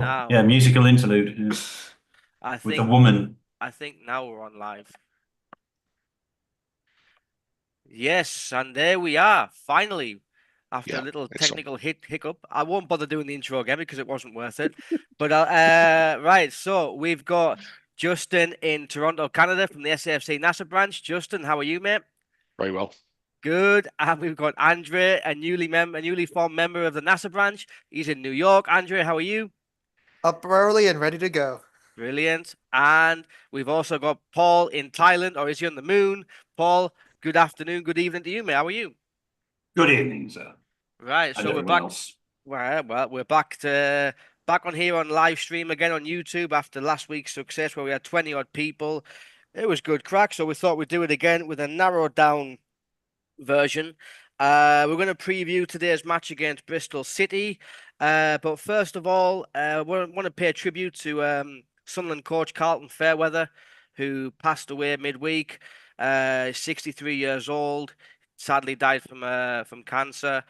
Yeah, Now, musical interlude I with the think woman. I think now we're on live. Yes, and there we are, finally. After a Yeah, little excellent. technical hiccup, I won't bother doing the intro again because it wasn't worth it. But right, so we've got Justin in Toronto, Canada, from the SAFC NASA branch. Justin, how are you, mate? Very well. Good. And we've got Andre, a newly formed member of the NASA branch. He's in New York. Andre, how are you? Up early and ready to go. Brilliant. And we've also got Paul in Thailand, or is he on the moon? Paul, good afternoon, good evening to you, mate. How are you? Good evening, sir, Right, and so we're everyone back. else. Well, we're back on here on live stream again on YouTube after last week's success where we had 20 odd people. It was good crack, so we thought we'd do it again with a narrowed down version. We're going to preview today's match against Bristol City. But first of all, we want to pay tribute to Sunderland coach Carlton Fairweather, who passed away midweek. 63 years old. Sadly died from cancer.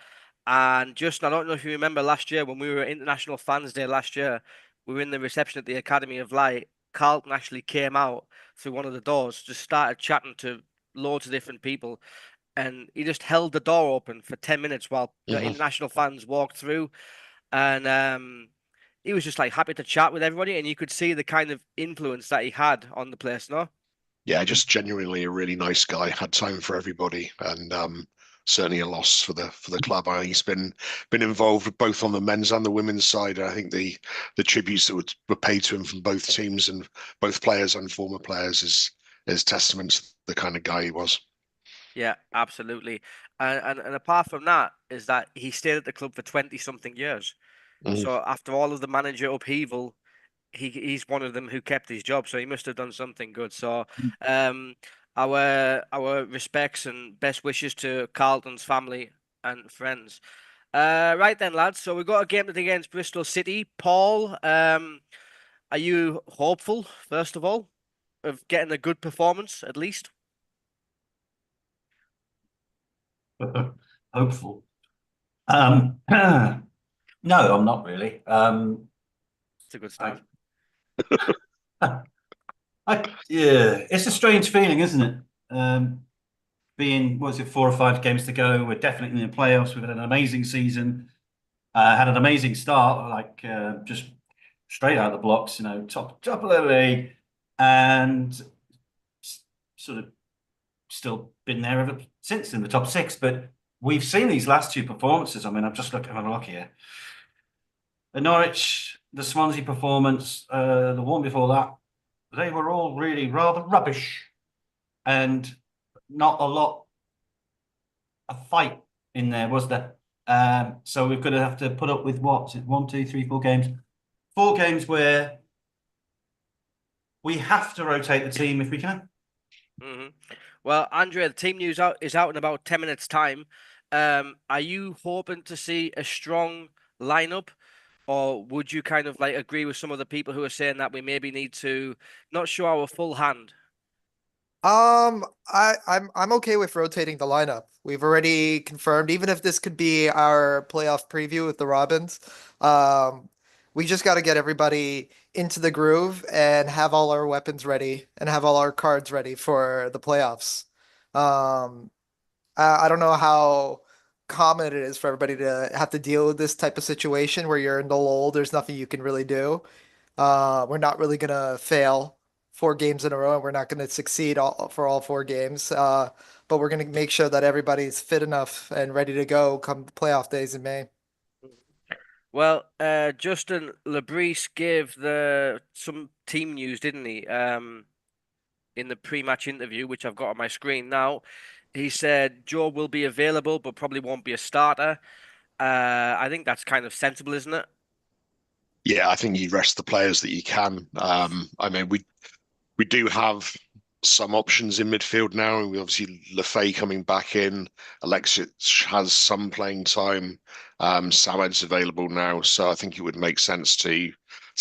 And just, I don't know if you remember last year when we were at International Fans Day last year, we were in the reception at the Academy of Light. Carlton actually came out through one of the doors, just started chatting to loads of different people, and he just held the door open for 10 minutes while the hmm international fans walked through. And he was just like happy to chat with everybody, and you could see the kind of influence that he had on the place, no? Yeah, just genuinely a really nice guy. Had time for everybody, and certainly a loss for the club. He's been involved both on the men's and the women's side. I think the tributes that were paid to him from both teams and both players and former players is testament to the kind of guy he was. Yeah, absolutely. And apart from that, is that he stayed at the club for 20 something years. Mm. So after all of the manager upheaval, he's one of them who kept his job, so he must have done something good. So, um, our respects and best wishes to Carlton's family and friends. Right then, lads. So we've got a game today against Bristol City. Paul, are you hopeful, first of all, of getting a good performance at least? Hopeful. No, I'm not really. It's a good I, start. yeah, it's a strange feeling, isn't it? Being, what was it, 4 or 5 games to go? We're definitely in the playoffs. We've had an amazing season. Had an amazing start, like just straight out of the blocks, top of the league, and sort of still been there ever since in the top six. But we've seen these last two performances. I mean, I'm just looking at a look here. The Norwich, the Swansea performance, the one before that, they were all really rather rubbish and not a lot of fight in there, was there? So we're going to have to put up with what? Is it 1, 2, 3, 4 games? 4 games where we have to rotate the team if we can. hmm Well, Andrea, the team news is out in about 10 minutes' time. Are you hoping to see a strong lineup, or would you kind of like agree with some of the people who are saying that we maybe need to not show our full hand? I'm okay with rotating the lineup. We've already confirmed, even if this could be our playoff preview with the Robins, um, we just got to get everybody into the groove and have all our weapons ready and have all our cards ready for the playoffs. Um, I don't know how common it is for everybody to have to deal with this type of situation where you're in the lull. There's nothing you can really do. We're not really gonna fail 4 games in a row, and we're not gonna succeed for all 4 games. But we're gonna make sure that everybody's fit enough and ready to go come the playoff days in May. Well, Justin Labrise gave the some team news, didn't he? In the pre-match interview, which I've got on my screen now, he said Joe will be available, but probably won't be a starter. I think that's kind of sensible, isn't it? Yeah, I think you rest the players that you can. I mean, we do have some options in midfield now, and we obviously Lefay coming back in. Alexis has some playing time. Samed's available now, so I think it would make sense to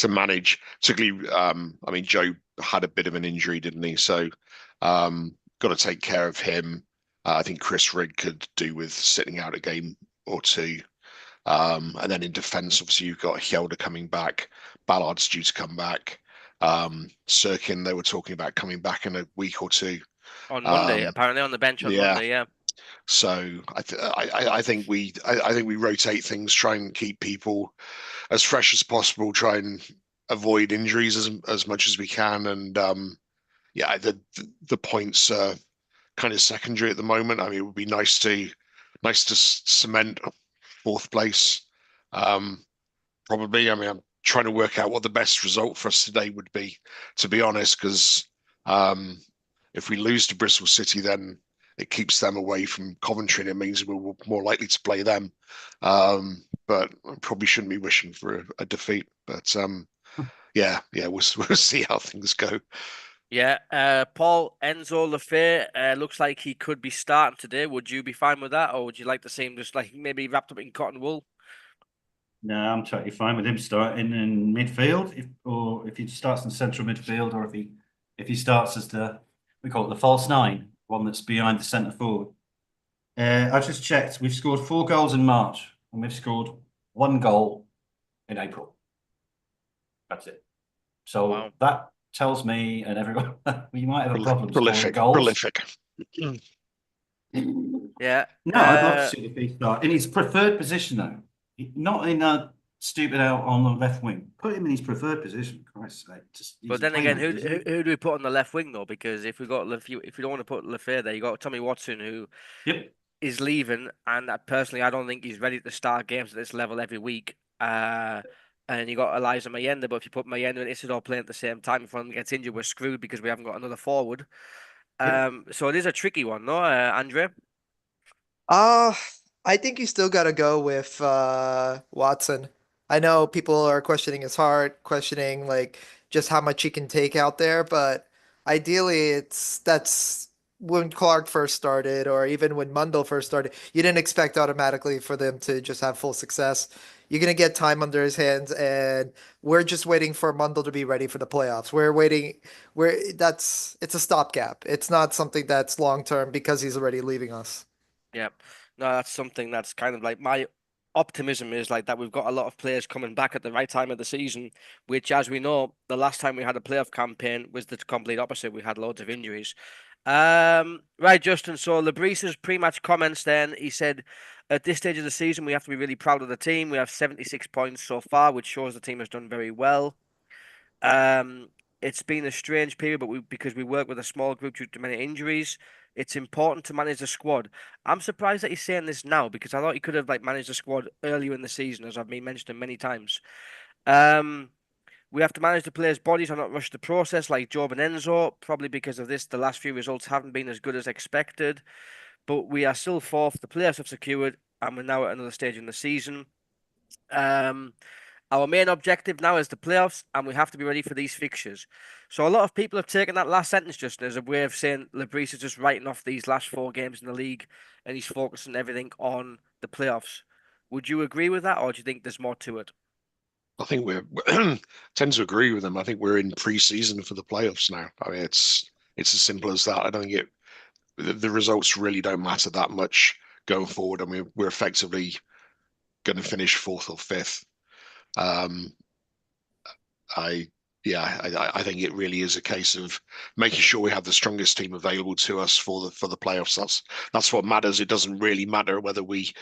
manage. Particularly, I mean, Joe had a bit of an injury, didn't he? So, got to take care of him. I think Chris Rigg could do with sitting out a game or two. And then in defence, obviously you've got Hjelde coming back, Ballard's due to come back. Sirkin, they were talking about coming back in a week or two. On Monday, apparently on the bench on Monday, yeah. So I think we rotate things, try and keep people as fresh as possible, try and avoid injuries as much as we can, and the points are kind of secondary at the moment. I mean, it would be nice to cement fourth place. Probably. I mean, I'm trying to work out what the best result for us today would be, to be honest, because if we lose to Bristol City, then it keeps them away from Coventry, and it means we're more likely to play them. But I probably shouldn't be wishing for a defeat. But we'll see how things go. Yeah, Paul Enzo Lefay looks like he could be starting today. Would you be fine with that, or would you like to see him just like maybe wrapped up in cotton wool? No, I'm totally fine with him starting in midfield, if he starts in central midfield, or if he starts as we call it the false nine, one that's behind the centre forward. I just checked. We've scored 4 goals in March, and we've scored 1 goal in April. That's it. So that tells me and everyone we might have a problem scoring goals. Prolific. Yeah. No, I'd love to see if he start in his preferred position though. Not in a stupid out on the left wing. Put him in his preferred position. Christ's sake. But then again, who do we put on the left wing though? Because if we don't want to put Lefay there, you got Tommy Watson who is leaving, and personally, I don't think he's ready to start games at this level every week. And you got Eliza Mayenda, but if you put Mayenda and Isidore playing at the same time, if one of them gets injured, we're screwed because we haven't got another forward. So it is a tricky one, no, Andre? I think you still got to go with Watson. I know people are questioning his heart, questioning like just how much he can take out there, but ideally that's when Clark first started, or even when Mundell first started, you didn't expect automatically for them to just have full success. You're gonna get time under his hands, and we're just waiting for Mundell to be ready for the playoffs. We're waiting. It's a stopgap. It's not something that's long term because he's already leaving us. Yeah, no, that's something that's kind of like my optimism is like that. We've got a lot of players coming back at the right time of the season, which, as we know, the last time we had a playoff campaign was the complete opposite. We had loads of injuries. Right, Justin. So Lebrice's pre-match comments. Then he said, "At this stage of the season, we have to be really proud of the team. We have 76 points so far, which shows the team has done very well. It's been a strange period, but because we work with a small group due to many injuries, it's important to manage the squad." I'm surprised that he's saying this now because I thought he could have like managed the squad earlier in the season, as I've been mentioning many times. We have to manage the players' bodies and not rush the process like Job and Enzo. Probably because of this, the last few results haven't been as good as expected, but we are still fourth. The playoffs have secured, and we're now at another stage in the season. Our main objective now is the playoffs, and we have to be ready for these fixtures. So a lot of people have taken that last sentence just as a way of saying Lebrice is just writing off these last 4 games in the league, and he's focusing everything on the playoffs. Would you agree with that, or do you think there's more to it? I think we tend to agree with them. I think we're in pre-season for the playoffs now. I mean, it's as simple as that. I don't think the results really don't matter that much going forward. I mean, we're effectively going to finish 4th or 5th. I think it really is a case of making sure we have the strongest team available to us for the playoffs. That's what matters. It doesn't really matter whether we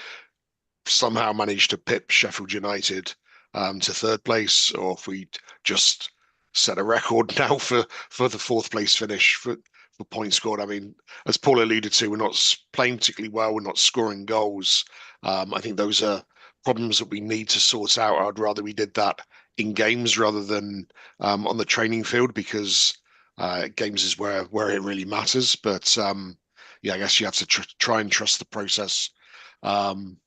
somehow manage to pip Sheffield United to 3rd place, or if we just set a record now for the 4th place finish for points scored. I mean, as Paul alluded to, we're not playing particularly well. We're not scoring goals. I think those are problems that we need to sort out. I'd rather we did that in games rather than on the training field, because games is where it really matters. But I guess you have to try and trust the process and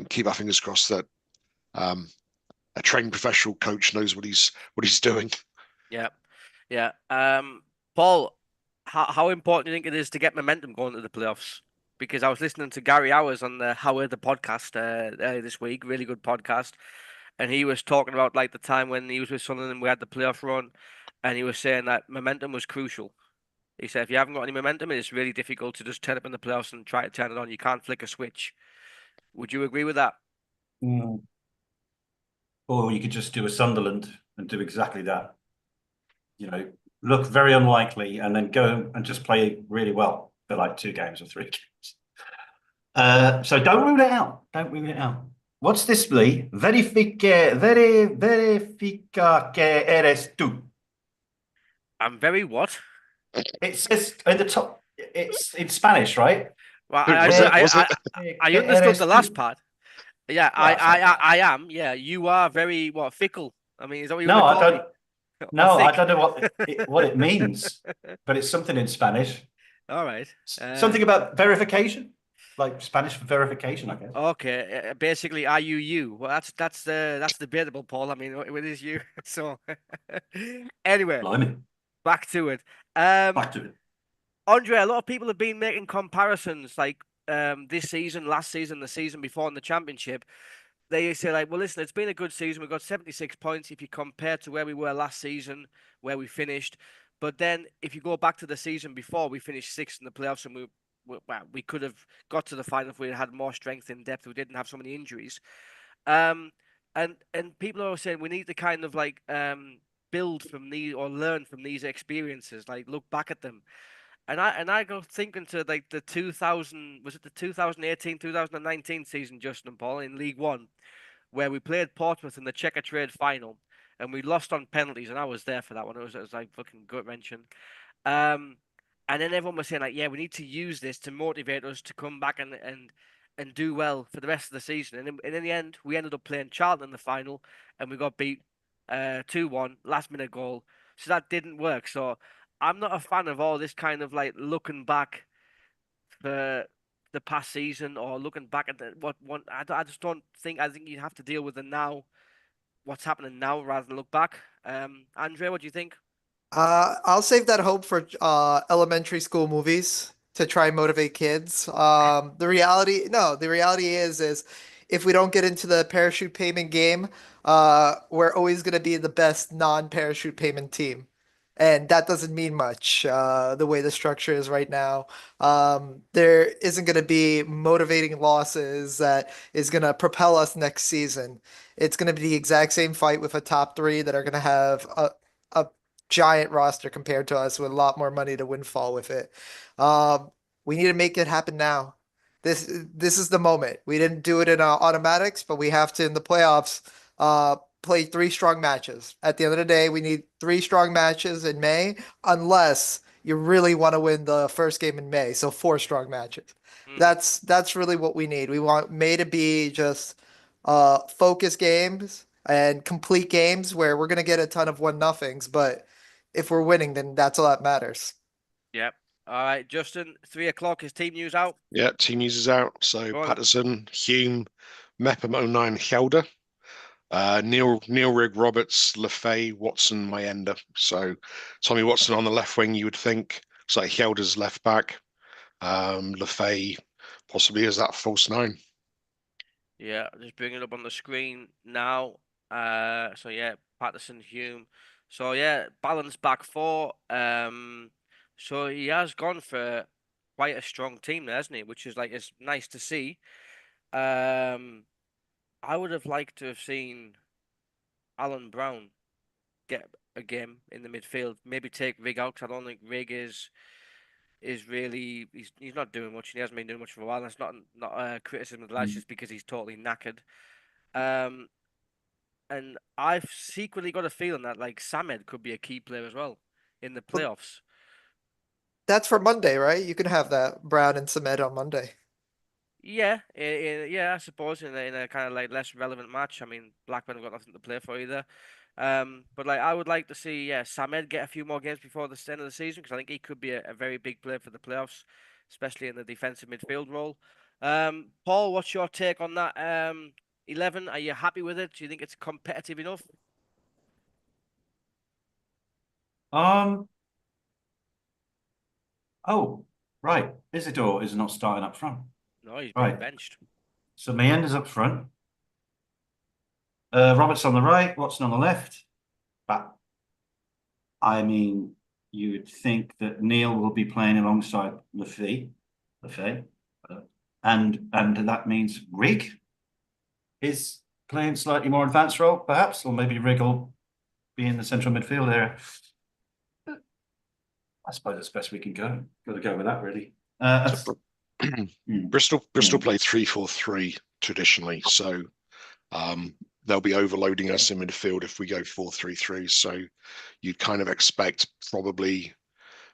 keep our fingers crossed that a trained professional coach knows what he's doing. Yeah. Paul, how important do you think it is to get momentum going to the playoffs? Because I was listening to Gary Hours on the Howard the podcast earlier this week, really good podcast, and he was talking about like the time when he was with Sunderland and we had the playoff run, and he was saying that momentum was crucial. He said if you haven't got any momentum, it's really difficult to just turn up in the playoffs and try to turn it on. You can't flick a switch. Would you agree with that? Or you could just do a Sunderland and do exactly that. You know, look very unlikely and then go and just play really well for like 2 games or 3 games. So don't rule it out. Don't rule it out. What's this, Lee? Verifica que eres tú. I'm very what? It says at the top. It's in Spanish, right? Well, Was it? I understood the last Tú. part. Yeah, Yeah, I am. Yeah, you are very fickle. I mean, is that what you No, want to I call me? don't. Or No, I thick? don't know what it means, but it's something in Spanish. All right. Something about verification, like Spanish for verification, I guess. Okay. Basically, are you you? Well, that's debatable, Paul. I mean, what is you? So, anyway, Blimey. back to it. Back to it. Andre, a lot of people have been making comparisons like this season, last season, the season before in the championship. They say like, well, listen, it's been a good season. We've got 76 points if you compare to where we were last season, where we finished. But then if you go back to the season before, we finished 6th in the playoffs, and we could have got to the final if we had more strength in depth. We didn't have so many injuries. Um, and people are saying we need to kind of like build from these or learn from these experiences, like look back at them. And I go thinking to like the 2000, was it the 2018 2019 season, Justin and Paul, in League One, where we played Portsmouth in the Checker Trade final, and we lost on penalties, and I was there for that one. It was like fucking gut wrenching. Um, and then everyone was saying like, yeah, we need to use this to motivate us to come back and do well for the rest of the season. And in the end, we ended up playing Charlton in the final, and we got beat 2-1, last minute goal. So that didn't work. So I'm not a fan of all this kind of like looking back for the past season or looking back at what one. I just don't think. I think you have to deal with the now, what's happening now, rather than look back. Andre, what do you think? I'll save that hope for elementary school movies to try and motivate kids. The reality is if we don't get into the parachute payment game, we're always going to be the best non-parachute payment team. And that doesn't mean much, the way the structure is right now. There isn't going to be motivating losses that is going to propel us next season. It's going to be the exact same fight with a top three that are going to have a giant roster compared to us with a lot more money to windfall with it. We need to make it happen now. This is the moment. We didn't do it in automatics, but we have to in the playoffs play 3 strong matches. At the end of the day, we need 3 strong matches in May, unless you really want to win the first game in May. So 4 strong matches. That's really what we need. We want May to be just focus games and complete games where we're gonna get a ton of 1-0s, but if we're winning, then that's all that matters. Yep. All right, Justin. 3 o'clock. Is team news out? Yeah, team news is out. So Go on. Patterson, Hume, Mepham 09, Helder, Neil Rigg, Roberts, Lefay, Watson, Mayenda. So Tommy Watson on the left wing, you would think. It's like Helder's left back. Lefay possibly as that false 9. Yeah, just bring it up on the screen now. So yeah, Patterson, Hume. So yeah, balanced back 4. So he has gone for quite a strong team there, hasn't he? Which is like it's nice to see. I would have liked to have seen Alan Brown get a game in the midfield. Maybe take Rig out, 'cause I don't think Rig is really he's not doing much and he hasn't been doing much for a while. That's not a criticism of the lads, just because he's totally knackered. And I've secretly got a feeling that like Samed could be a key player as well in the playoffs. That's for Monday, right? You can have that Brown and Samed on Monday. Yeah, yeah, I suppose in a kind of like less relevant match. I mean, Blackburn have got nothing to play for either. But like I would like to see Samed get a few more games before the end of the season, because I think he could be a very big player for the playoffs, especially in the defensive midfield role. Paul, what's your take on that? 11. Are you happy with it? Do you think it's competitive enough? Oh, right. Isidore is not starting up front. No, he's been Right. benched. So Meyenda's up front. Roberts on the right, Watson on the left. But I mean, you would think that Neil will be playing alongside Lefay, and that means Rig is playing slightly more advanced role, perhaps, or maybe Rig will be in the central midfield area. I suppose it's best we can go. Got to go with that, really. So, Bristol play 3-4-3 traditionally, so they'll be overloading us in midfield if we go 4-3-3. So you'd kind of expect probably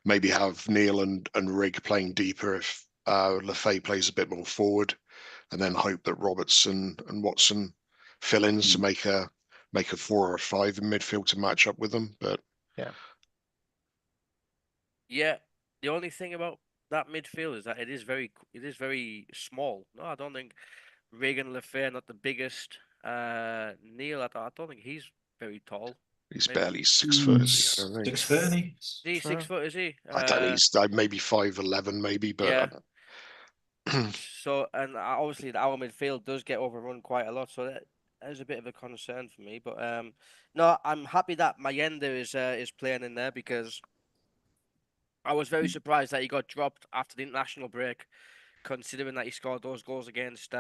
maybe have Neil and Rigg playing deeper if Lefay plays a bit more forward, and then hope that Robertson and Watson fill in to make a 4 or 5 in midfield to match up with them. But yeah, the only thing about that midfield is that it is very small. No, I don't think Regan Lefay are not the biggest. Neil, I don't think he's very tall. he's Maybe. barely 6 foot, is he? I don't think. 6'30". Is he Sure. 6 foot? Is he? I don't think he's maybe 5'11", maybe, but yeah. So, and obviously our midfield does get overrun quite a lot, so that is a bit of a concern for me. But no, I'm happy that Mayenda is playing in there, because I was very surprised that he got dropped after the international break, considering that he scored those goals against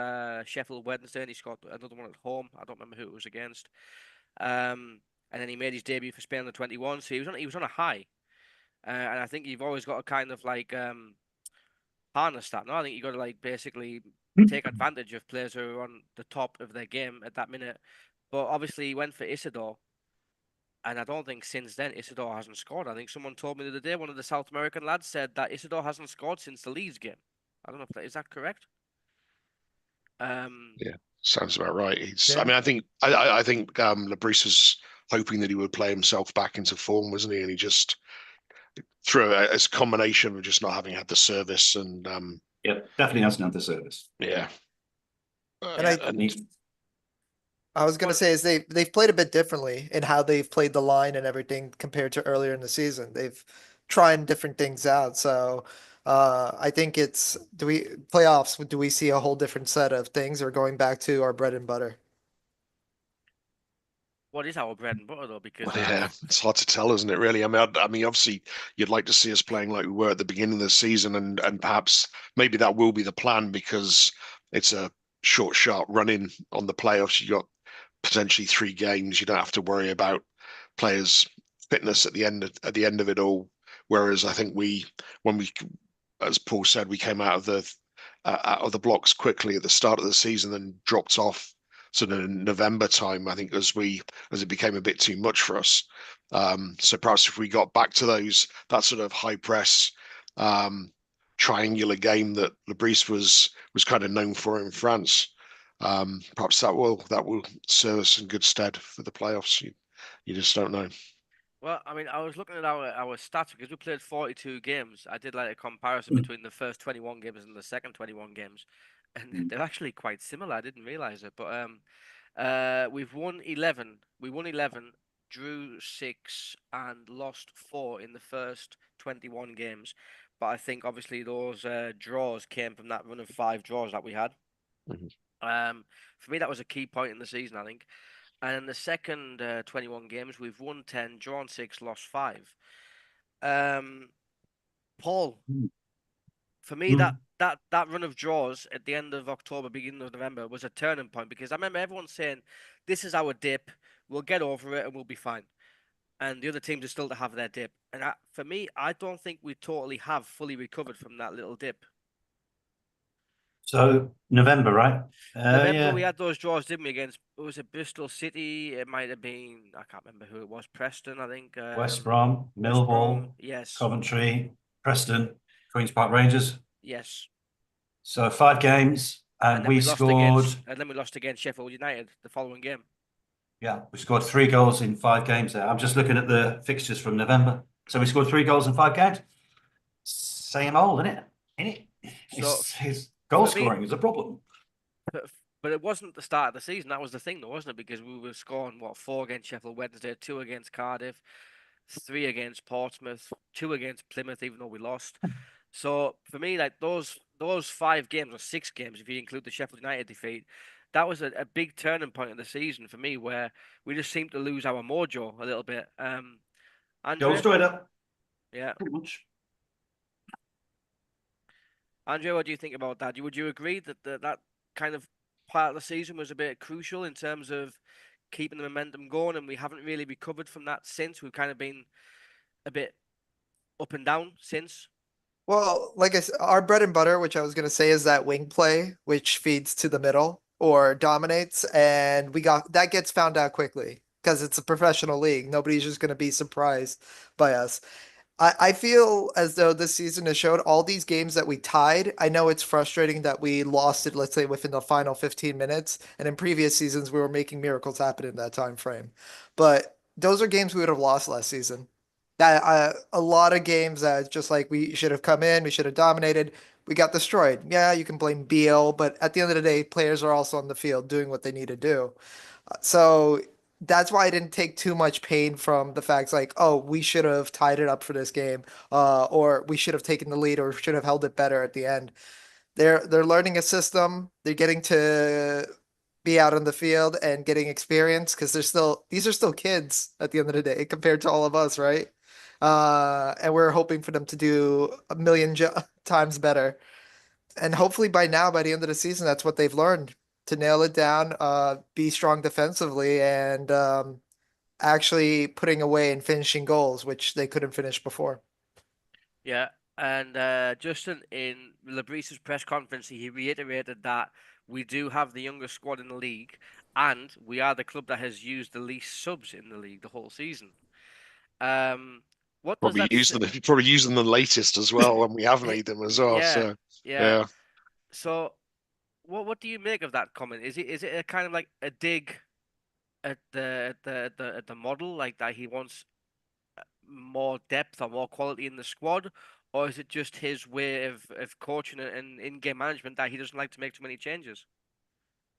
Sheffield Wednesday, and he scored another one at home. I don't remember who it was against. And then he made his debut for Spain under 21, so he was on a high. And I think you've always got to kind of like harness that. No, I think you got to like basically take advantage of players who are on the top of their game at that minute. But obviously, he went for Isidore, and I don't think since then Isidore hasn't scored. I think someone told me the other day, one of the South American lads said that Isidore hasn't scored since the Leeds game. I don't know if that is that correct. Yeah, sounds about right. Yeah. I mean, I think Lebris was hoping that he would play himself back into form, wasn't he? And he just through it as a combination of just not having had the service and Yep, definitely hasn't had the service. yeah. And And I was gonna say is they've played a bit differently in how they've played the line and everything compared to earlier in the season. They've trying different things out. So I think it's do we see a whole different set of things, or going back to our bread and butter? what is our bread and butter though? Because Yeah, it's hard to tell, isn't it? Really, I mean, obviously, you'd like to see us playing like we were at the beginning of the season, and perhaps maybe that will be the plan because it's a short, sharp run in on the playoffs. You got potentially 3 games. You don't have to worry about players' fitness at the end of it all. Whereas I think when we, as Paul said, we came out of the blocks quickly at the start of the season and dropped off sort of November time, I think, as it became a bit too much for us. So perhaps if we got back to that sort of high press triangular game that Lebris was kind of known for in France, perhaps that will serve us in good stead for the playoffs. You just don't know. well, I mean, I was looking at our stats because we played 42 games. I did like a comparison between the first 21 games and the second 21 games, and they're actually quite similar. I didn't realize it, but we've won 11. We won 11, drew 6, and lost 4 in the first 21 games. But I think obviously those draws came from that run of 5 draws that we had. For me, that was a key point in the season, I think. And in the second 21 games, we've won 10, drawn 6, lost 5. Paul, for me, that run of draws at the end of October, beginning of November was a turning point, because I remember everyone saying, "This is our dip. We'll get over it and we'll be fine." And the other teams are still to have their dip. And for me, I don't think we totally have fully recovered from that little dip. so November, right? November, Yeah. we had those draws, didn't we? Against, was it Bristol City? It might have been, I can't remember who it was. Preston, I think. West Brom, West Brom, Millwall, yes, Coventry, Preston, Queen's Park Rangers. yes. So 5 games, and we scored. And then we lost against Sheffield United the following game. Yeah, we scored 3 goals in 5 games there. I'm just looking at the fixtures from November. So we scored 3 goals in 5 games. Same old, isn't it? So His goal for me- scoring is a problem. But it wasn't the start of the season. That was the thing, though, wasn't it? Because we were scoring 4 against Sheffield Wednesday, 2 against Cardiff, 3 against Portsmouth, 2 against Plymouth, even though we lost. So for me, like those 5 games or 6 games, if you include the Sheffield United defeat, that was a big turning point of the season for me, where we just seemed to lose our mojo a little bit. Goal Andrea, straight up, yeah, pretty much. Andrea, what do you think about that? Would you agree that that kind of part of the season was a bit crucial in terms of keeping the momentum going, and we haven't really recovered from that since. We've kind of been a bit up and down since. Well, like I said, our bread and butter, which I was going to say, is that wing play, which feeds to the middle or dominates. And that gets found out quickly because it's a professional league. Nobody's just going to be surprised by us. I feel as though this season has showed all these games that we tied. I know it's frustrating that we lost it, let's say, within the final 15 minutes. And in previous seasons, we were making miracles happen in that time frame. But those are games we would have lost last season. That a lot of games that just like we should have come in, we should have dominated. We got destroyed. Yeah, you can blame Beal, but at the end of the day, players are also on the field doing what they need to do. So that's why I didn't take too much pain from the facts like, oh, we should have tied it up for this game, or we should have taken the lead, or should have held it better at the end. They're learning a system. They're getting to be out on the field and getting experience because these are still kids at the end of the day compared to all of us, right? And we're hoping for them to do a million times better. And hopefully by now, by the end of the season, that's what they've learned to nail it down, be strong defensively, and actually putting away and finishing goals, which they couldn't finish before. Yeah, and Justin, in Labrisa's press conference, he reiterated that we do have the youngest squad in the league, and we are the club that has used the least subs in the league the whole season. Um, what does Probably that use say? them. Probably using the latest as well, and we have made them as well. Yeah, So yeah. yeah. So, what do you make of that comment? Is it a kind of like a dig at the model, like that he wants more depth or more quality in the squad, or is it just his way of coaching and in-game management that he doesn't like to make too many changes?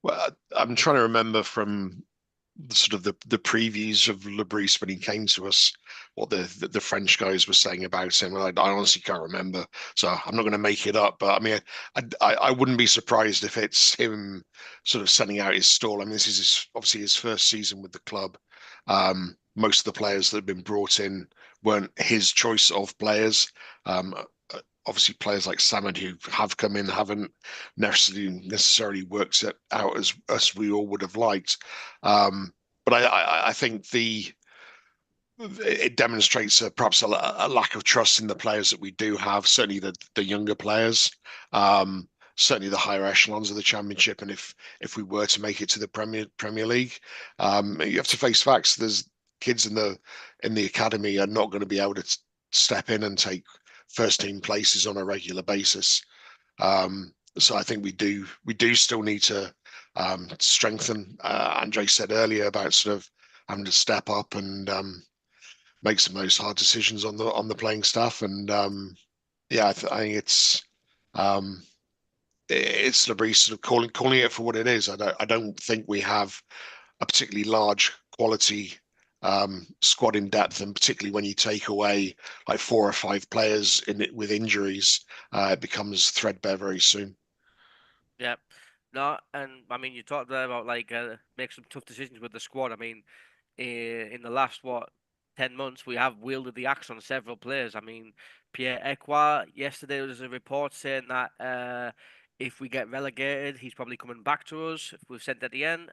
Well, I'm trying to remember from sort of the previews of Lebris when he came to us, what the French guys were saying about him. I honestly can't remember, so I'm not going to make it up. But I mean, I wouldn't be surprised if it's him sort of sending out his stall. I mean, this is obviously his first season with the club. Most of the players that have been brought in weren't his choice of players. Um, Obviously, players like Samad who have come in haven't necessarily worked it out as we all would have liked. But I think it demonstrates perhaps a lack of trust in the players that we do have. Certainly the younger players, certainly the higher echelons of the Championship, and if we were to make it to the Premier League, you have to face facts. There's kids in the academy are not going to be able to step in and take first team places on a regular basis. So I think we do still need to strengthen. Andre said earlier about sort of having to step up and make some of those hard decisions on the playing staff. And yeah, I think it's Labrie sort of calling it for what it is. I don't think we have a particularly large quality squad in depth, and particularly when you take away like 4 or 5 players in it with injuries, it becomes threadbare very soon. Yeah. No, and I mean, you talked there about like make some tough decisions with the squad. I mean, in the last 10 months, we have wielded the axe on several players. I mean, Pierre Ekwa, yesterday there was a report saying that if we get relegated, he's probably coming back to us. If we've sent at the end,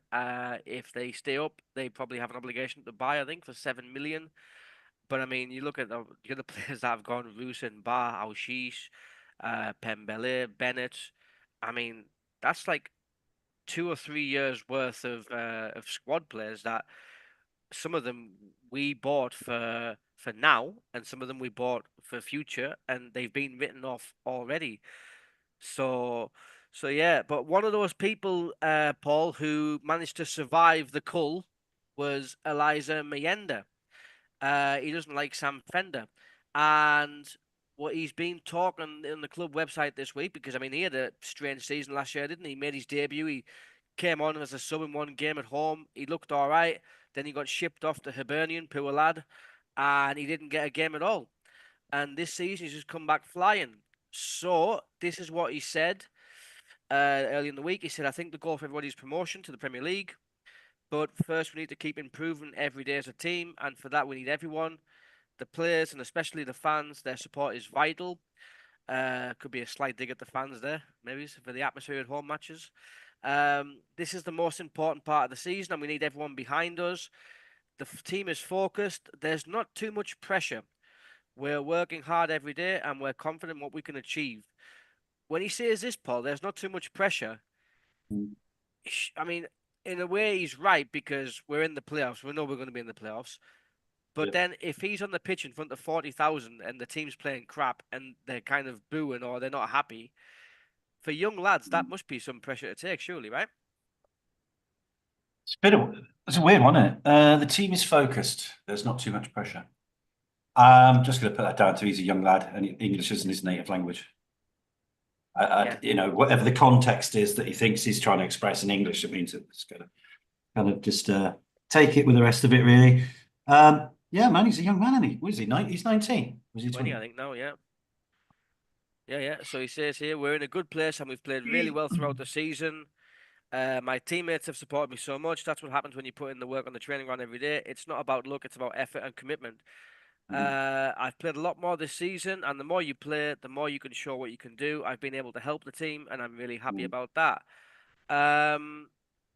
if they stay up, they probably have an obligation to buy, I think, for 7 million. But I mean, you look at the other players that have gone: Rusin, Ba, Aushish, Pembele, Bennett. I mean, that's like 2 or 3 years worth of squad players that some of them we bought for now, and some of them we bought for future, and they've been written off already. So, so yeah. But one of those people, Paul, who managed to survive the cull was Eliza Mayenda. He doesn't like Sam Fender, and what he's been talking in the club website this week, because I mean he had a strange season last year, didn't he? He made his debut. He came on as a sub in one game at home. He looked all right. Then he got shipped off to Hibernian, poor lad, and he didn't get a game at all. And this season he's just come back flying. So this is what he said early in the week. He said, "I think the goal for everybody's promotion to the Premier League. But first, we need to keep improving every day as a team, and for that, we need everyone, the players, and especially the fans. Their support is vital. Could be a slight dig at the fans there, maybe for the atmosphere at home matches. This is the most important part of the season, and we need everyone behind us. The team is focused. There's not too much pressure. We're working hard every day, and we're confident in what we can achieve. When he says this, Paul, there's not too much pressure. I mean, in a way, he's right because we're in the playoffs. We know we're going to be in the playoffs. But then if he's on the pitch in front of 40,000 and the team's playing crap and they're kind of booing or they're not happy, for young lads, that must be some pressure to take, surely, right? It's a weird one, isn't it? The team is focused. There's not too much pressure. I'm just going to put that down to he's a young lad and English isn't his native language. You know, whatever the context is that he thinks he's trying to express in English, it means it's going to kind of just take it with the rest of it, really. Yeah, man, he's a young man, isn't he? What is he? He's 19. Was he 20? I think now, yeah. Yeah. So he says here, we're in a good place and we've played really well throughout the season. My teammates have supported me so much. That's what happens when you put in the work on the training ground every day. It's not about luck, it's about effort and commitment. I've played a lot more this season, and the more you play, the more you can show what you can do. I've been able to help the team, and I'm really happy about that.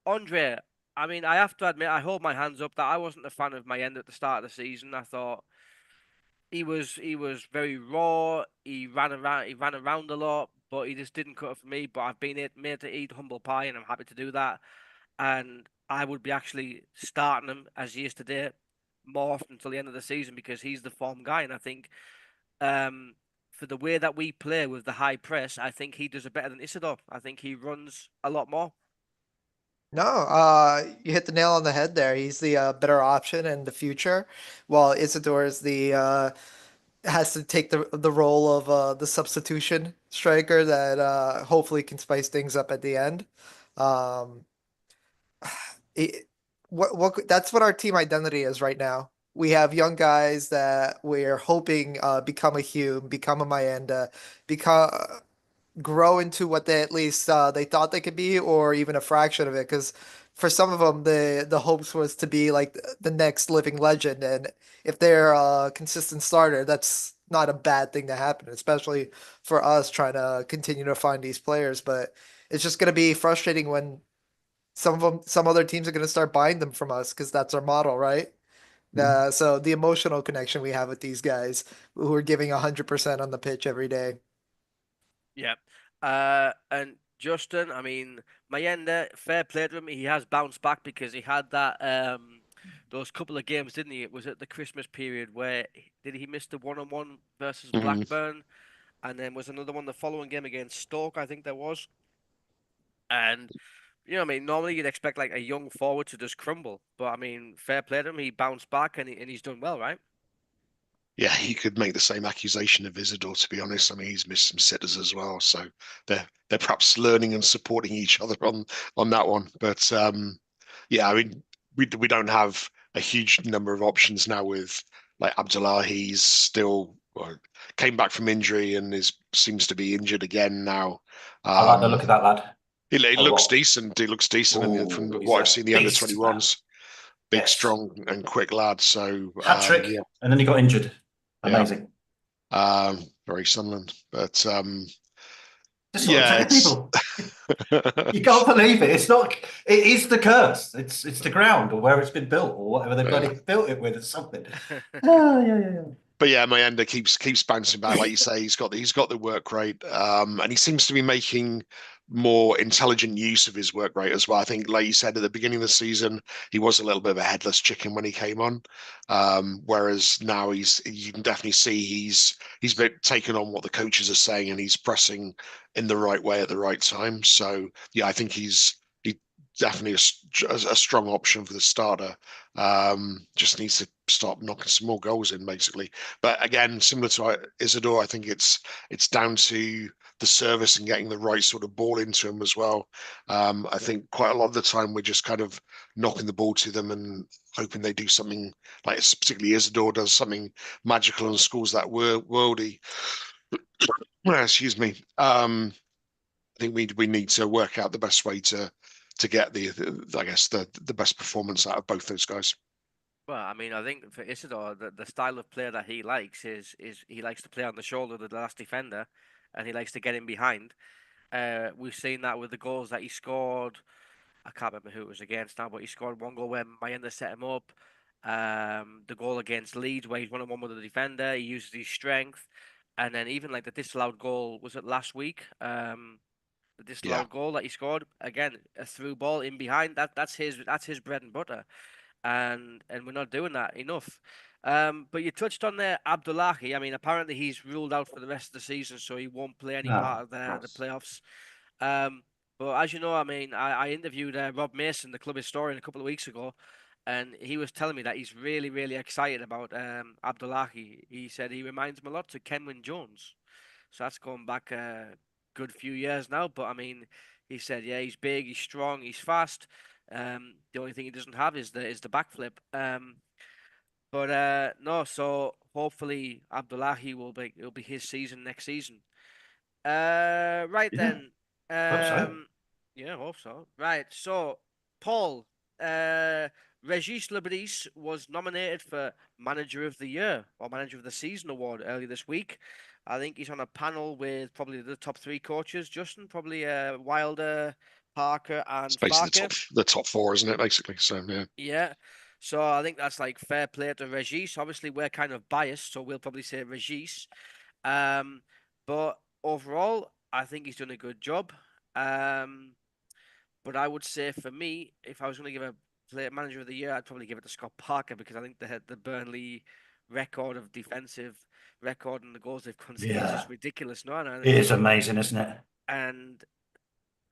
Andre, I mean, I have to admit, I hold my hands up that I wasn't a fan of Mayenda at the start of the season. I thought he was very raw. He ran around a lot, but he just didn't cut it for me. But I've been made to eat humble pie, and I'm happy to do that. And I would be actually starting him as he is today more often until the end of the season because he's the form guy, and I think for the way that we play with the high press, I think he does it better than Isidore. I think he runs a lot more. No, you hit the nail on the head there. He's the better option in the future, while Isidore is the has to take the role of the substitution striker that hopefully can spice things up at the end. Um, it, what that's what our team identity is right now. We have young guys that we're hoping become a Hume, become a Mayenda, become grow into what they at least they thought they could be, or even a fraction of it. Because for some of them, the hopes was to be like the next living legend, and if they're a consistent starter, that's not a bad thing to happen, especially for us trying to continue to find these players. But it's just going to be frustrating when some other teams are going to start buying them from us because that's our model, right? So the emotional connection we have with these guys who are giving 100% on the pitch every day. Yeah. And Justin, I mean, Mayenda, fair play to him. He has bounced back because he had that those couple of games, didn't he? It was at the Christmas period where did he miss the 1-on-1 versus Blackburn, and then was another one the following game against Stoke, I think there was. And you know, I mean, normally you'd expect like a young forward to just crumble, but I mean, fair play to him. He bounced back and he's done well, right? Yeah, he could make the same accusation of Isidore, to be honest. I mean, he's missed some sitters as well, so they're perhaps learning and supporting each other on that one. But yeah, I mean, we don't have a huge number of options now with like Abdullah. He's still came back from injury and seems to be injured again now. I like the look of that lad. He A looks lot. decent. He looks decent from Ooh, he's what a I've seen the under beast, 21s. Big, Yes. strong, and quick lad. So Hat trick, yeah, and then he got injured. Yeah. Amazing. Very Sunderland, but Just yeah, take people. You can't believe it. It's not. It is the curse. It's the ground or where it's been built or whatever they've bloody built it with or something. Oh yeah. But yeah, Mayenda keeps bouncing back, like you say. He's got the work rate, and he seems to be making more intelligent use of his work rate as well. I think, like you said at the beginning of the season, he was a little bit of a headless chicken when he came on, whereas now you can definitely see he's been taken on what the coaches are saying and he's pressing in the right way at the right time. So yeah, I think he's definitely a strong option for the starter. Just needs to start knocking some more goals in, basically. But again, similar to Isidore, I think it's down to the service and getting the right sort of ball into him as well. I think quite a lot of the time we're just kind of knocking the ball to them and hoping they do something, like particularly Isidore does something magical and scores that worldy. Excuse me. I think we need to work out the best way to get I guess the best performance out of both those guys. Well, I mean, I think for Isidore, the style of player that he likes is he likes to play on the shoulder of the last defender, and he likes to get in behind. We've seen that with the goals that he scored. I can't remember who it was against now, but he scored one goal where Mayenda set him up. The goal against Leeds where he's 1-on-1 with the defender, he uses his strength, and then even like the disallowed goal, was it last week? The Yeah. disallowed goal that he scored again, a through ball in behind. That's his bread and butter, and we're not doing that enough. But you touched on there Abdullahi. I mean, apparently he's ruled out for the rest of the season, so he won't play any No, part of of the course. playoffs. But as you know, I mean, I interviewed Rob Mason, the club historian, a couple of weeks ago, and he was telling me that he's really, really excited about Abdullahi. He said he reminds him a lot to Kenwyn Jones. So that's going back a good few years now. But I mean, he said, yeah, he's big, he's strong, he's fast. The only thing he doesn't have is the backflip. But no, so hopefully Abdullahi it'll be his season next season. Right Yeah, then. hope so. Yeah, I hope so. Right, so Paul, uh, Regis Lebris was nominated for Manager of the Year or Manager of the Season award earlier this week. I think he's on a panel with probably the top three coaches, Justin, probably Wilder, Parker, It's and basically Farke. the top four, isn't it? Basically. So yeah. Yeah. So I think that's like fair play to Regis. Obviously, we're kind of biased, so we'll probably say Regis. Um, but overall, I think he's done a good job. Um, but I would say for me, if I was going to give a player manager of the year, I'd probably give it to Scott Parker because I think the Burnley record of defensive record and the goals they've conceded is Yeah, just ridiculous. No, it is amazing, isn't it? and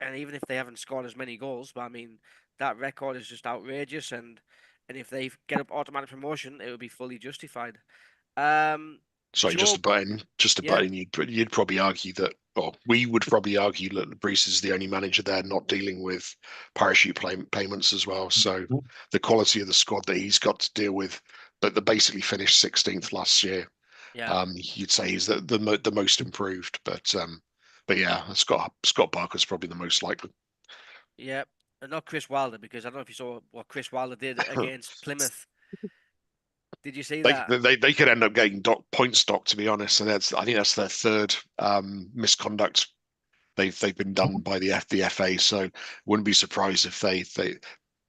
and even if they haven't scored as many goals, but I mean that record is just outrageous, and if they get up automatic promotion, it would be fully justified. Um, Sorry, just a Job, button, just a yeah, button. You'd probably argue that, or we would probably argue that Bruce is the only manager there not dealing with payments as well. So the quality of the squad that he's got to deal with, but they basically finished 16th last year. yeah, You'd say he's the most improved, but yeah, Scott Parker's probably the most likely. yeah. And not Chris Wilder because I don't know if you saw what Chris Wilder did against Plymouth. Did you see that? They could end up getting points docked, to be honest, and I think that's their third misconduct they've been done by the FA. So wouldn't be surprised if they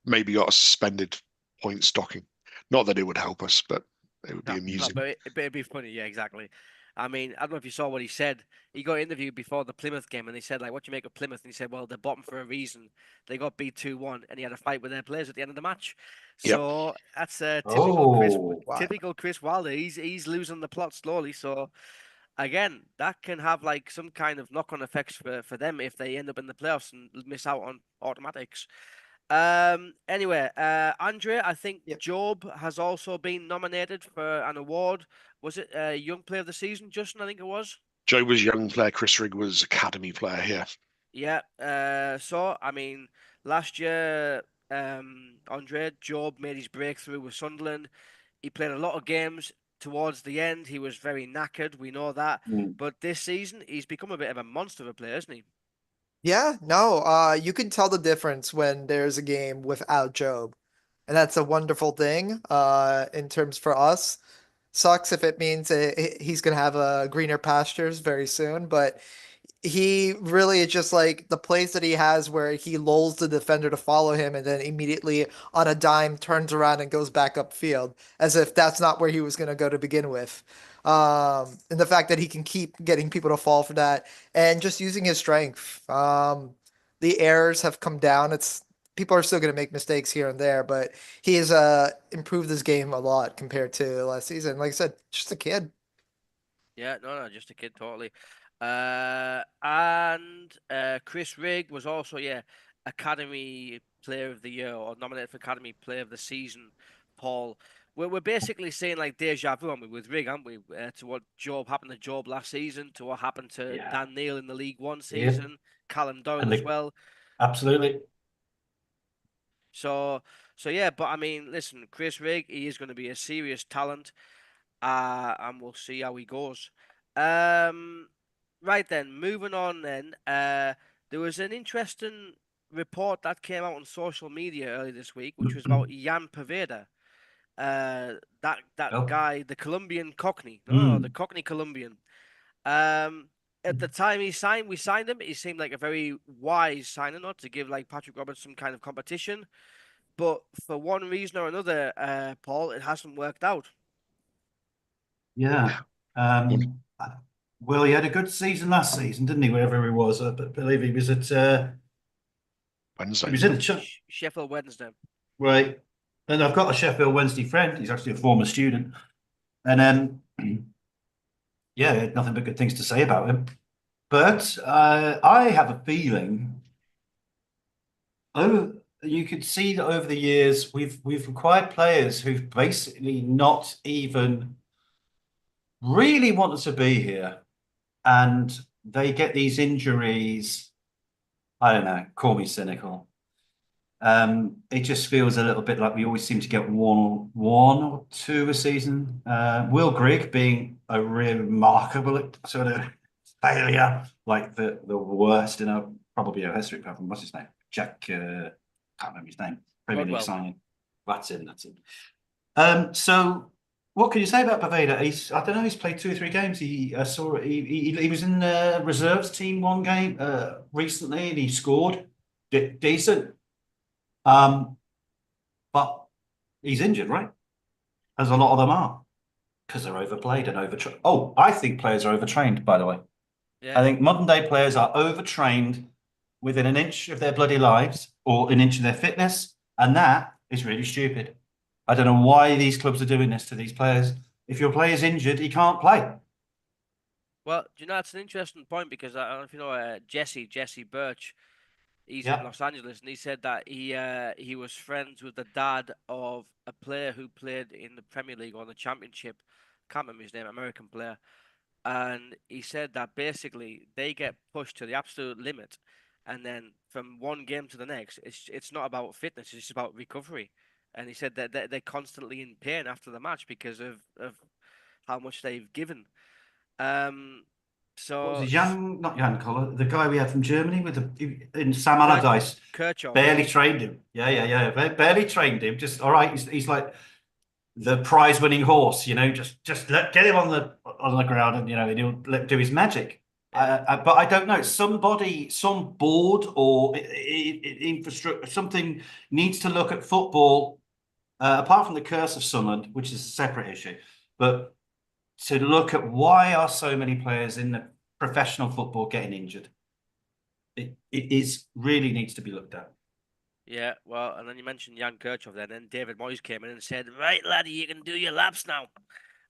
maybe got a suspended point stocking. Not that it would help us, but it would be No, no, amusing. but it'd be funny. Yeah, exactly. I mean, I don't know if you saw what he said. He got interviewed before the Plymouth game, and they said like, "What do you make of Plymouth?" And he said, "Well, they're bottom for a reason. They got beat 2-1, and he had a fight with their players at the end of the match." Yep. So that's Oh, Wow. typical Chris Wilder. He's losing the plot slowly. So again, that can have like some kind of knock-on effects for them if they end up in the playoffs and miss out on automatics. Anyway, Andre, I think Yep. Job has also been nominated for an award. Was it Young Player of the Season, Justin? I think it was. Joe was young player. Chris Rigg was academy player here. Yeah. So I mean, last year, Andre Job made his breakthrough with Sunderland. He played a lot of games. Towards the end, he was very knackered. We know that. mm, But this season, he's become a bit of a monster of a player, isn't he? Yeah, no, you can tell the difference when there's a game without Job. And that's a wonderful thing, in terms for us. Sucks if it means he's gonna have greener pastures very soon, but he really is just like the plays that he has where he lulls the defender to follow him and then immediately on a dime turns around and goes back upfield as if that's not where he was going to go to begin with. And the fact that he can keep getting people to fall for that and just using his strength. The errors have come down. It's people are still going to make mistakes here and there, but he has improved his game a lot compared to last season. Like I said, just a kid. Yeah, no, just a kid, totally. And Chris Rigg was also, yeah, Academy Player of the Year or nominated for Academy Player of the Season. Paul, we're basically saying like deja vu, aren't we, with Rigg, aren't we? To what Job happened to Job last season, to what happened to yeah, Dan Neil in the League One yeah, season, Callum Doyle and as well. absolutely. So, so yeah, but I mean, listen, Chris Rigg, he is going to be a serious talent. And we'll see how he goes. Um, right then, moving on then. There was an interesting report that came out on social media earlier this week, which was about Jan Poveda. That Oh, guy, the Colombian Cockney. No, the mm, Cockney Colombian. Um, at the time we signed him. He seemed like a very wise signing, not to give like Patrick Roberts some kind of competition. But for one reason or another, Paul, it hasn't worked out. Yeah. Well, he had a good season last season, didn't he? Wherever he was, I believe he was at. Wednesday. He was in the Sheffield Wednesday. right. And I've got a Sheffield Wednesday friend. He's actually a former student, and yeah, he had nothing but good things to say about him. But I have a feeling. Oh, you could see that over the years we've acquired players who've basically not even really wanted to be here, and they get these injuries. I don't know, call me cynical. It just feels a little bit like we always seem to get one or two a season. Will Grigg being a remarkable sort of failure, like the worst in probably a history apart from what's his name? Jack, can't remember his name. Premier League Rodwell. signing. That's it. So what can you say about Poveda? I don't know, he's played 2 or 3 games. He saw he was in the reserves team one game recently and he scored decent. But he's injured, right? As a lot of them are, because they're overplayed and overtrained. Oh, I think players are overtrained, by the way. Yeah. I think modern day players are overtrained within an inch of their bloody lives or an inch of their fitness, and that is really stupid. I don't know why these clubs are doing this to these players. If your player's injured, he can't play. Well, do you know, that's an interesting point because I don't know if you know Jesse Birch. He's Yeah. in Los Angeles, and he said that he was friends with the dad of a player who played in the Premier League or the Championship. Can't remember his name, American player. And he said that basically they get pushed to the absolute limit, and then from one game to the next, it's not about fitness; it's just about recovery. And he said that they're constantly in pain after the match because of how much they've given. What was So he? Not Jan Koller, the guy we had from Germany with in Sam Allardyce. Kirchhoff. Barely trained him. Yeah. Barely trained him. Just all right. He's like the prize-winning horse, just get him on the ground, and and he'll do his magic. But I don't know. Somebody, some board or infrastructure, something needs to look at football. Apart from the curse of Sunderland, which is a separate issue, but to look at why are so many players in the professional football getting injured. It is really needs to be looked at. Yeah, well, and then you mentioned Jan Kirchhoff then, and David Moyes came in and said, "Right, laddie, you can do your laps now."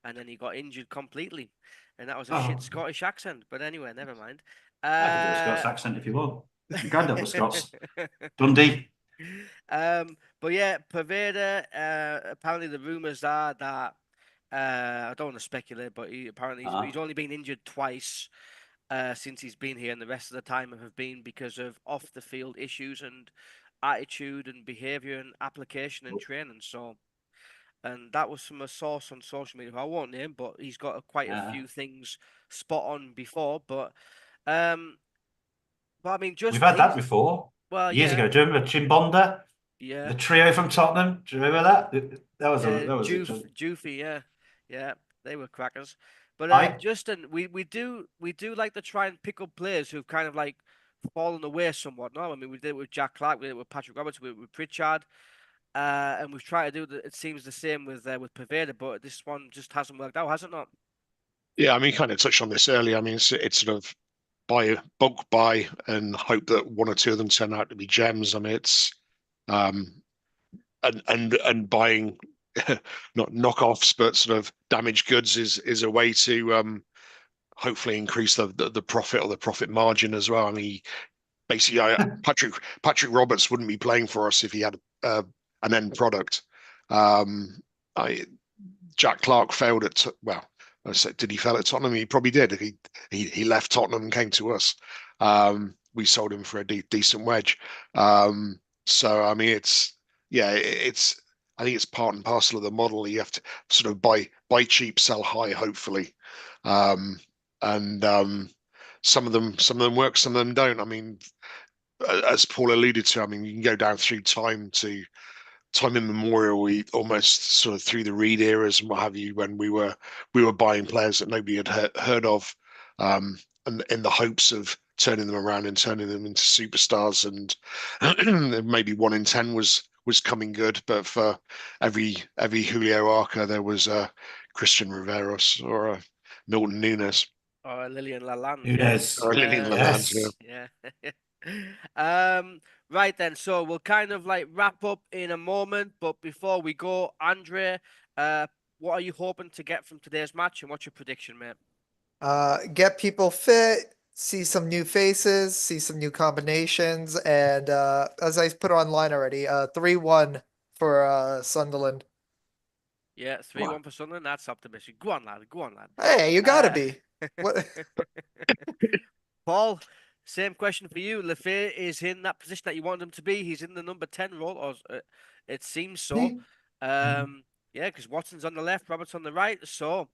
And then he got injured completely. And that was a shit Scottish accent. But anyway, never mind. I can do a Scots accent if you want. My granddad was Scots. Dundee. But yeah, Poveda, apparently the rumours are that, I don't want to speculate, but apparently he's only been injured twice since he's been here, and the rest of the time have been because of off-the-field issues and attitude and behaviour and application and training. So, and that was from a source on social media who I won't name, but he's got quite a few things spot on before. But I mean, we've had that before. Well, years ago. Do you remember Chimbonda? Yeah. The trio from Tottenham. Do you remember that? That was Joofy, yeah, they were crackers. But Justin, we do like to try and pick up players who've kind of like fallen away somewhat. No, I mean we did it with Jack Clark, we did it with Patrick Roberts, with Pritchard, and we've tried to do it seems the same with Poveda, but this one just hasn't worked out, has it not? Yeah, I mean, kind of touched on this earlier. I mean, it's sort of bulk buy and hope that one or two of them turn out to be gems. I mean, it's and buying not knockoffs, but sort of damaged goods is a way to hopefully increase the profit or the profit margin as well. I mean, basically, Patrick Roberts wouldn't be playing for us if he had an end product. Jack Clark failed at well. I said, did he fail at Tottenham? He probably did. He left Tottenham and came to us. We sold him for a decent wedge. So I mean, I think it's part and parcel of the model. You have to sort of buy cheap, sell high, hopefully. And some of them work, some of them don't. I mean, as Paul alluded to, I mean, you can go down through time immemorial. We almost sort of through the Reed eras and what have you, when we were buying players that nobody had heard of. and in the hopes of turning them around and turning them into superstars. And maybe 1 in 10 was coming good, but for every Julio Arca, there was a Christian Riveros or a Milton Nunes Or Lillian Lalande. Nunes. or a Lillian Lalande. Yes. Yeah. Right then, so we'll kind of like wrap up in a moment, but before we go, Andre, what are you hoping to get from today's match, and what's your prediction, mate? Get people fit, see some new faces, see some new combinations, and as I put online already, 3-1 for Sunderland. Yeah, 3-1 for Sunderland. That's optimistic. Go on, lad. Go on, lad. Hey, you gotta be. What? Paul, same question for you. Lefay is in that position that you want him to be. He's in the number 10 role, or it seems so. Yeah, because Watson's on the left, Roberts on the right. So,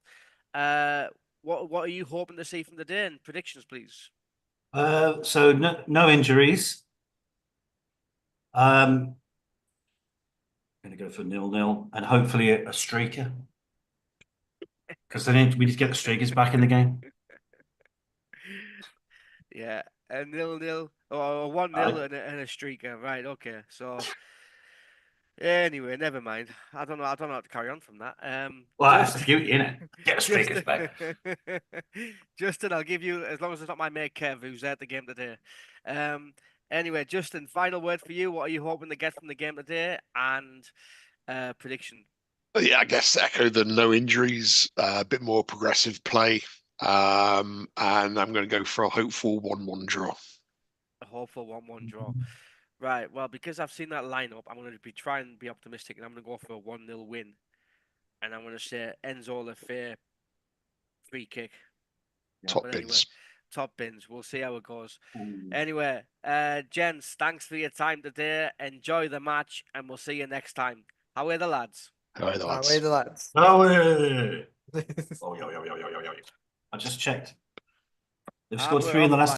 what are you hoping to see from the day? And predictions, please. So no injuries. Going to go for 0-0 and hopefully a streaker, because then we need to get the streakers back in the game. Yeah, a 0-0 or 1-0 and a streaker. Right. Okay. So. Anyway, never mind. I don't know how to carry on from that. Well, that's the beauty, innit? Get the streakers back. Justin, I'll give you, as long as it's not my mate Kev who's at the game today. Anyway, Justin, final word for you. What are you hoping to get from the game today? And prediction. Yeah, I guess echo the no injuries, a bit more progressive play, and I'm going to go for a hopeful 1-1 draw. A hopeful 1-1 draw. Right, well, because I've seen that lineup, I'm going to be trying to be optimistic, and I'm going to go for a 1-0 win. And I'm going to say Enzo Lefay free kick. Top But anyway, bins. top bins. We'll see how it goes. Anyway, gents, thanks for your time today. Enjoy the match, and we'll see you next time. How are the lads? How are the lads? Way the lads. Oh, yeah. I just checked. They've scored 3 in the last